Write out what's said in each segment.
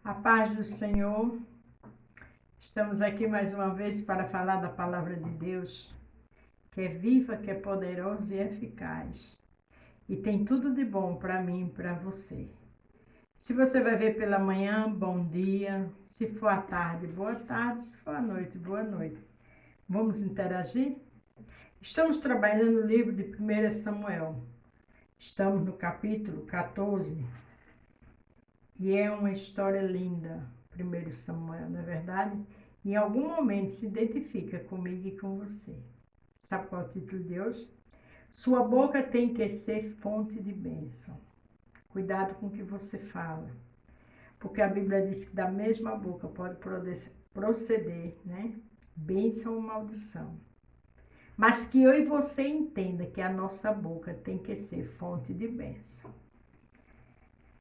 A paz do Senhor, estamos aqui mais uma vez para falar da palavra de Deus, que é viva, que é poderosa e eficaz. E tem tudo de bom para mim e para você. Se você vai ver pela manhã, bom dia. Se for à tarde, boa tarde. Se for à noite, boa noite. Vamos interagir? Estamos trabalhando no livro de 1 Samuel. Estamos no capítulo 14. E é uma história linda, 1 Samuel, não é verdade? Em algum momento se identifica comigo e com você. Sabe qual é o título de hoje? Sua boca tem que ser fonte de bênção. Cuidado com o que você fala. Porque a Bíblia diz que da mesma boca pode proceder, né? Bênção ou maldição. Mas que eu e você entenda que a nossa boca tem que ser fonte de bênção.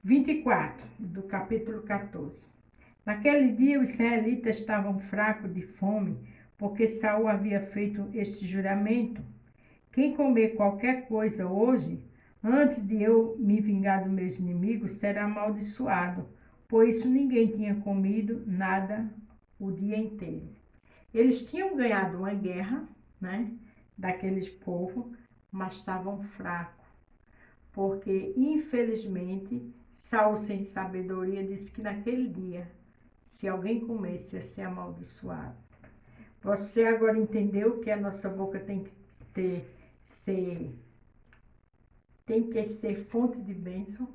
24, do capítulo 14. Naquele dia os israelitas estavam fracos de fome, porque Saul havia feito este juramento: quem comer qualquer coisa hoje, antes de eu me vingar dos meus inimigos, será amaldiçoado. Por isso ninguém tinha comido nada o dia inteiro. Eles tinham ganhado uma guerra, né, daqueles povos, mas estavam fracos, porque infelizmente Saul, sem sabedoria, disse que naquele dia, se alguém comesse, ia ser amaldiçoado. Você agora entendeu que a nossa boca tem que ser fonte de bênção?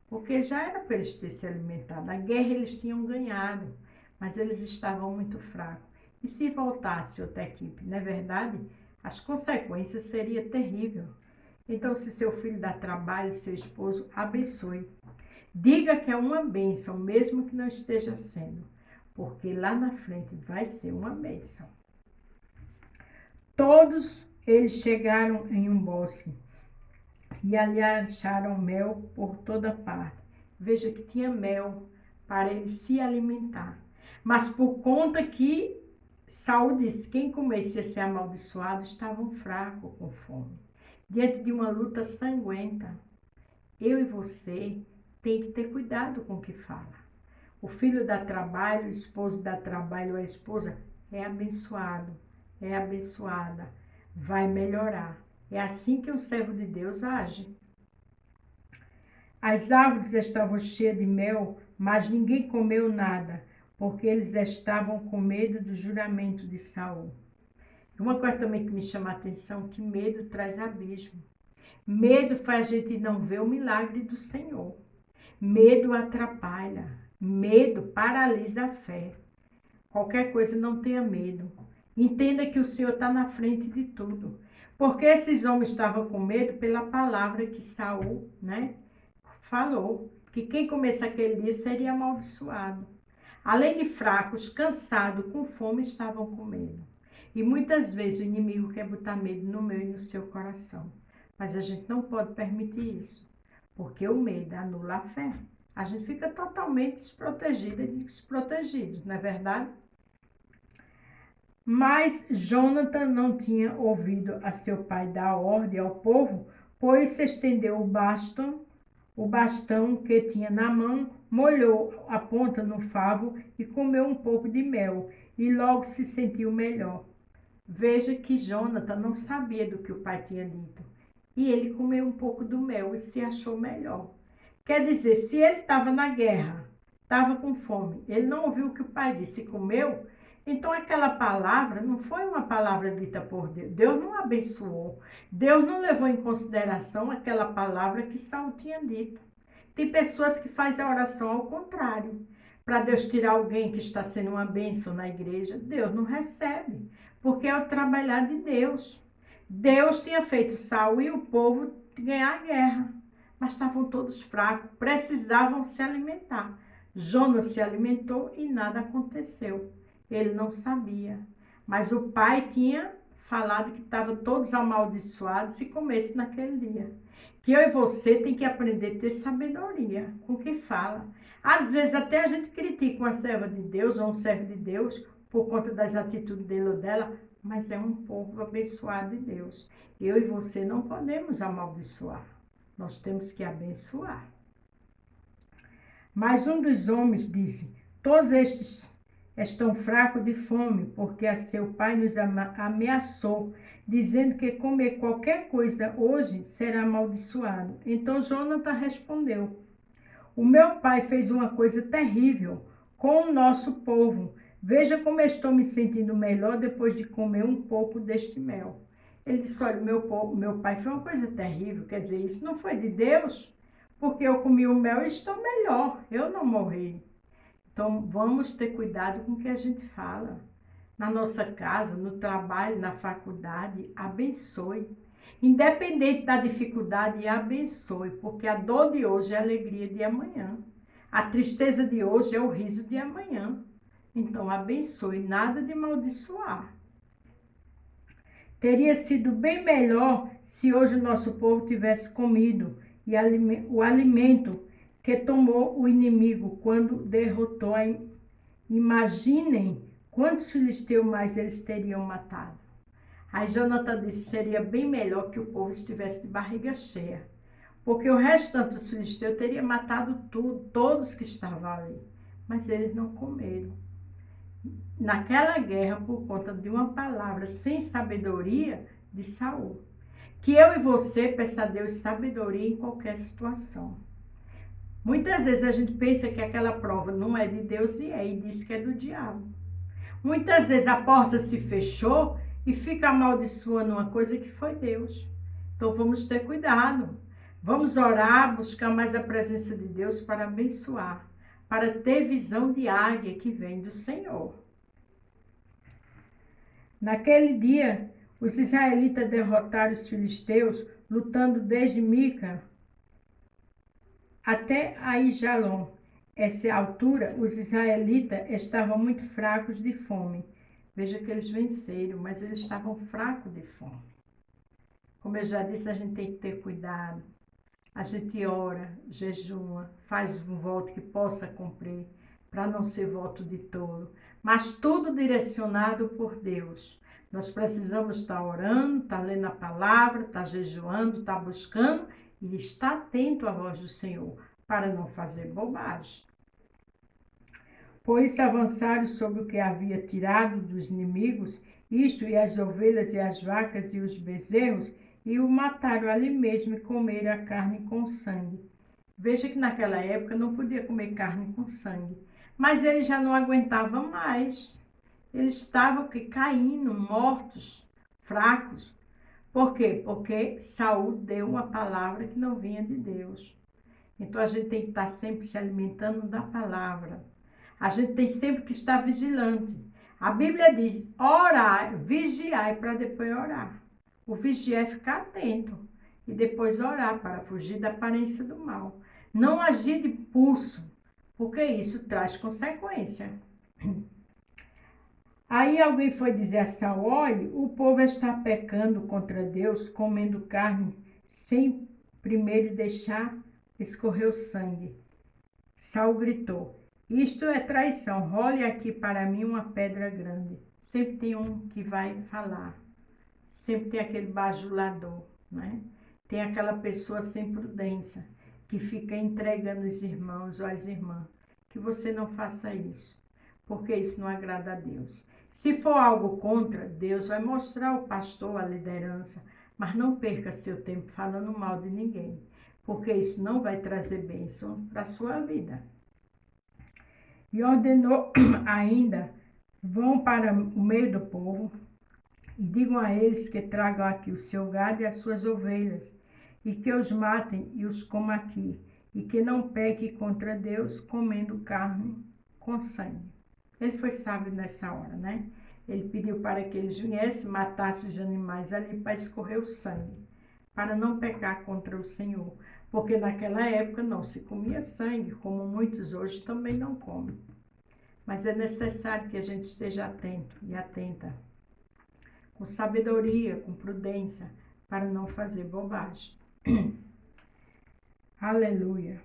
Porque já era para eles terem se alimentado. A guerra eles tinham ganhado, mas eles estavam muito fracos. E se voltasse outra equipe, não é verdade? As consequências seriam terríveis. Então, se seu filho dá trabalho, seu esposo, abençoe. Diga que é uma bênção, mesmo que não esteja sendo, porque lá na frente vai ser uma bênção. Todos eles chegaram em um bosque e ali acharam mel por toda parte. Veja que tinha mel para eles se alimentar. Mas por conta que Saul disse que quem comesse ia ser amaldiçoado, estavam fracos com fome. Diante de uma luta sanguenta, eu e você tem que ter cuidado com o que fala. O filho dá trabalho, o esposo dá trabalho, a esposa é abençoado, é abençoada, vai melhorar. É assim que o servo de Deus age. As árvores estavam cheias de mel, mas ninguém comeu nada, porque eles estavam com medo do juramento de Saul. Uma coisa também que me chama a atenção, que medo traz abismo. Medo faz a gente não ver o milagre do Senhor. Medo atrapalha, medo paralisa a fé. Qualquer coisa, não tenha medo. Entenda que o Senhor está na frente de tudo. Porque esses homens estavam com medo pela palavra que Saul, né, falou. Que quem comesse aquele dia seria amaldiçoado. Além de fracos, cansados, com fome, estavam com medo. E muitas vezes o inimigo quer botar medo no meu e no seu coração. Mas a gente não pode permitir isso. Porque o medo anula a fé. A gente fica totalmente desprotegida e desprotegido, não é verdade? Mas Jonathan não tinha ouvido a seu pai dar ordem ao povo, pois se estendeu o bastão que tinha na mão, molhou a ponta no favo e comeu um pouco de mel, e logo se sentiu melhor. Veja que Jonathan não sabia do que o pai tinha dito. E ele comeu um pouco do mel e se achou melhor. Quer dizer, se ele estava na guerra, estava com fome, ele não ouviu o que o pai disse e comeu, então aquela palavra não foi uma palavra dita por Deus. Deus não abençoou. Deus não levou em consideração aquela palavra que Saul tinha dito. Tem pessoas que fazem a oração ao contrário. Para Deus tirar alguém que está sendo uma bênção na igreja, Deus não recebe, porque é o trabalhar de Deus. Deus tinha feito Saul e o povo ganhar a guerra, mas estavam todos fracos, precisavam se alimentar. Jonas se alimentou e nada aconteceu. Ele não sabia, mas o pai tinha falado que estavam todos amaldiçoados se comesse naquele dia. Que eu e você tem que aprender a ter sabedoria com o que fala. Às vezes até a gente critica uma serva de Deus ou um servo de Deus por conta das atitudes dele ou dela, mas é um povo abençoado de Deus. Eu e você não podemos amaldiçoar. Nós temos que abençoar. Mas um dos homens disse: todos estes estão fracos de fome, porque a seu pai nos ameaçou, dizendo que comer qualquer coisa hoje será amaldiçoado. Então Jonathan respondeu: o meu pai fez uma coisa terrível com o nosso povo. Veja como eu estou me sentindo melhor depois de comer um pouco deste mel. Ele disse: olha, meu pai fez uma coisa terrível, quer dizer, isso não foi de Deus, porque eu comi o mel e estou melhor, eu não morri. Então, vamos ter cuidado com o que a gente fala. Na nossa casa, no trabalho, na faculdade, abençoe. Independente da dificuldade, abençoe, porque a dor de hoje é a alegria de amanhã. A tristeza de hoje é o riso de amanhã. Então, abençoe, nada de maldiçoar. Teria sido bem melhor se hoje o nosso povo tivesse comido o alimento que tomou o inimigo quando derrotou a. Imaginem quantos filisteus mais eles teriam matado. Aí Jonathan disse: seria bem melhor que o povo estivesse de barriga cheia, porque o restante dos filisteus teria matado tudo, todos que estavam ali. Mas eles não comeram. Naquela guerra, por conta de uma palavra sem sabedoria de Saul. Que eu e você peça a Deus sabedoria em qualquer situação. Muitas vezes a gente pensa que aquela prova não é de Deus e diz que é do diabo. Muitas vezes a porta se fechou e fica amaldiçoando uma coisa que foi Deus. Então vamos ter cuidado. Vamos orar, buscar mais a presença de Deus para abençoar, para ter visão de águia que vem do Senhor. Naquele dia, os israelitas derrotaram os filisteus, lutando desde Mica até Aijalon. Essa altura, os israelitas estavam muito fracos de fome. Veja que eles venceram, mas eles estavam fracos de fome. Como eu já disse, a gente tem que ter cuidado. A gente ora, jejua, faz um voto que possa cumprir, para não ser voto de tolo. Mas tudo direcionado por Deus. Nós precisamos estar orando, estar lendo a palavra, estar jejuando, estar buscando e estar atento à voz do Senhor, para não fazer bobagem. Pois avançaram sobre o que havia tirado dos inimigos, isto e as ovelhas e as vacas e os bezerros, e o mataram ali mesmo e comeram a carne com sangue. Veja que naquela época não podia comer carne com sangue, mas eles já não aguentavam mais. Eles estavam caindo, mortos, fracos. Por quê? Porque Saul deu uma palavra que não vinha de Deus. Então a gente tem que estar sempre se alimentando da palavra. A gente tem sempre que estar vigilante. A Bíblia diz: orar, vigiar para depois orar. O vigiar é ficar atento e depois orar para fugir da aparência do mal. Não agir de impulso, porque isso traz consequência. Aí alguém foi dizer a Saul: olha, o povo está pecando contra Deus, comendo carne, sem primeiro deixar escorrer o sangue. Saul gritou: isto é traição, role aqui para mim uma pedra grande. Sempre tem um que vai falar, sempre tem aquele bajulador, né? Tem aquela pessoa sem prudência, que fica entregando os irmãos ou as irmãs. Que você não faça isso, porque isso não agrada a Deus. Se for algo contra, Deus vai mostrar ao pastor, a liderança, mas não perca seu tempo falando mal de ninguém, porque isso não vai trazer bênção para a sua vida. E ordenou ainda: vão para o meio do povo e digam a eles que tragam aqui o seu gado e as suas ovelhas, e que os matem e os comam aqui, e que não pequem contra Deus comendo carne com sangue. Ele foi sábio nessa hora, né? Ele pediu para que eles viessem, matassem os animais ali para escorrer o sangue, para não pecar contra o Senhor. Porque naquela época não se comia sangue, como muitos hoje também não comem. Mas é necessário que a gente esteja atento e atenta, com sabedoria, com prudência, para não fazer bobagem. Aleluia.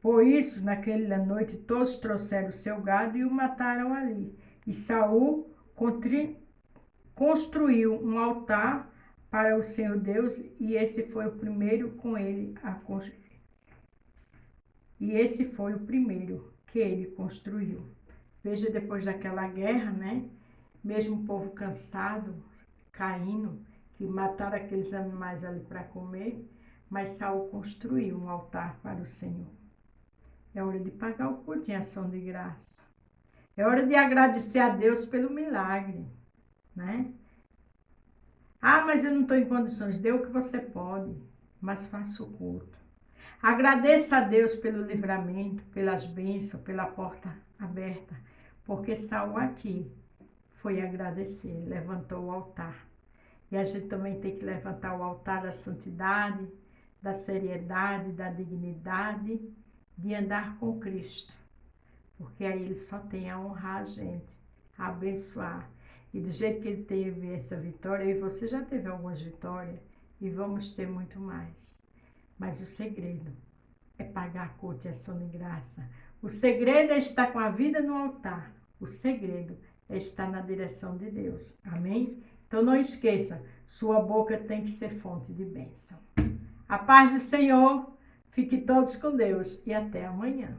Por isso, naquela noite, todos trouxeram o seu gado e o mataram ali. E Saul construiu um altar para o seu Deus, e esse foi o primeiro com ele a construir. E esse foi o primeiro que ele construiu. Veja, depois daquela guerra, né? Mesmo o povo cansado, caindo, que mataram aqueles animais ali para comer, mas Saul construiu um altar para o Senhor. É hora de pagar o culto em ação de graça. É hora de agradecer a Deus pelo milagre, né? Ah, mas eu não estou em condições. Dê o que você pode, mas faça o culto. Agradeça a Deus pelo livramento, pelas bênçãos, pela porta aberta, porque Saul aqui foi agradecer, levantou o altar. E a gente também tem que levantar o altar da santidade, da seriedade, da dignidade, de andar com Cristo. Porque aí ele só tem a honrar a gente, a abençoar. E do jeito que ele teve essa vitória, e você já teve algumas vitórias, e vamos ter muito mais. Mas o segredo é pagar a culto e ação de graça. O segredo é estar com a vida no altar. O segredo é estar na direção de Deus. Amém? Então não esqueça, sua boca tem que ser fonte de bênção. A paz do Senhor, fique todos com Deus e até amanhã.